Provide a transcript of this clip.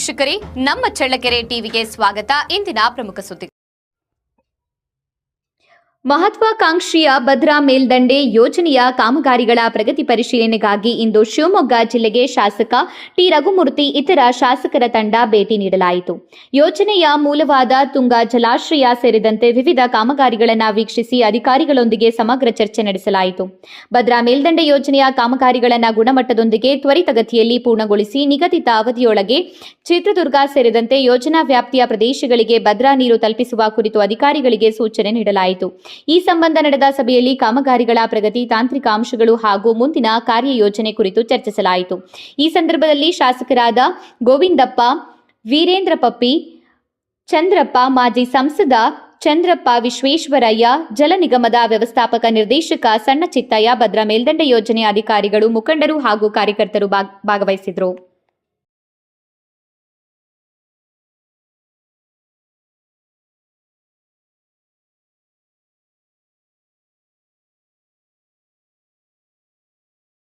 ವೀಕ್ಷಕರೇ, ನಮ್ಮ ಚಳ್ಳಕೆರೆ ಟಿವಿಗೆ ಸ್ವಾಗತ. ಇಂದಿನ ಪ್ರಮುಖ ಸುದ್ದಿ. ಮಹತ್ವಾಕಾಂಕ್ಷಿಯ ಭದ್ರಾ ಮೇಲ್ದಂಡೆ ಯೋಜನೆಯ ಕಾಮಗಾರಿಗಳ ಪ್ರಗತಿ ಪರಿಶೀಲನೆಗಾಗಿ ಇಂದು ಶಿವಮೊಗ್ಗ ಜಿಲ್ಲೆಗೆ ಶಾಸಕ ಟಿ ರಘುಮೂರ್ತಿ ಇತರ ಶಾಸಕರ ತಂಡ ಭೇಟಿ ನೀಡಲಾಯಿತು. ಯೋಜನೆಯ ಮೂಲವಾದ ತುಂಗಾ ಜಲಾಶಯ ಸೇರಿದಂತೆ ವಿವಿಧ ಕಾಮಗಾರಿಗಳನ್ನು ವೀಕ್ಷಿಸಿ ಅಧಿಕಾರಿಗಳೊಂದಿಗೆ ಸಮಗ್ರ ಚರ್ಚೆ ನಡೆಸಲಾಯಿತು. ಭದ್ರಾ ಮೇಲ್ದಂಡೆ ಯೋಜನೆಯ ಕಾಮಗಾರಿಗಳನ್ನು ಗುಣಮಟ್ಟದೊಂದಿಗೆ ತ್ವರಿತಗತಿಯಲ್ಲಿ ಪೂರ್ಣಗೊಳಿಸಿ ನಿಗದಿತ ಅವಧಿಯೊಳಗೆ ಚಿತ್ರದುರ್ಗ ಸೇರಿದಂತೆ ಯೋಜನಾ ವ್ಯಾಪ್ತಿಯ ಪ್ರದೇಶಗಳಿಗೆ ಭದ್ರಾ ನೀರು ತಲುಪಿಸುವ ಕುರಿತು ಅಧಿಕಾರಿಗಳಿಗೆ ಸೂಚನೆ ನೀಡಲಾಯಿತು. ಈ ಸಂಬಂಧ ನಡೆದ ಸಭೆಯಲ್ಲಿ ಕಾಮಗಾರಿಗಳ ಪ್ರಗತಿ, ತಾಂತ್ರಿಕ ಅಂಶಗಳು ಹಾಗೂ ಮುಂದಿನ ಕಾರ್ಯಯೋಜನೆ ಕುರಿತು ಚರ್ಚಿಸಲಾಯಿತು. ಈ ಸಂದರ್ಭದಲ್ಲಿ ಶಾಸಕರಾದ ಗೋವಿಂದಪ್ಪ, ವೀರೇಂದ್ರ ಪಪ್ಪಿ, ಚಂದ್ರಪ್ಪ, ಮಾಜಿ ಸಂಸದ ಚಂದ್ರಪ್ಪ ವಿಶ್ವೇಶ್ವರಯ್ಯ, ಜಲ ನಿಗಮದ ವ್ಯವಸ್ಥಾಪಕ ನಿರ್ದೇಶಕ ಸಣ್ಣ ಚಿತ್ತಯ್ಯ, ಭದ್ರಾ ಮೇಲ್ದಂಡೆ ಯೋಜನೆ ಅಧಿಕಾರಿಗಳು, ಮುಖಂಡರು ಹಾಗೂ ಕಾರ್ಯಕರ್ತರು ಭಾಗವಹಿಸಿದರು.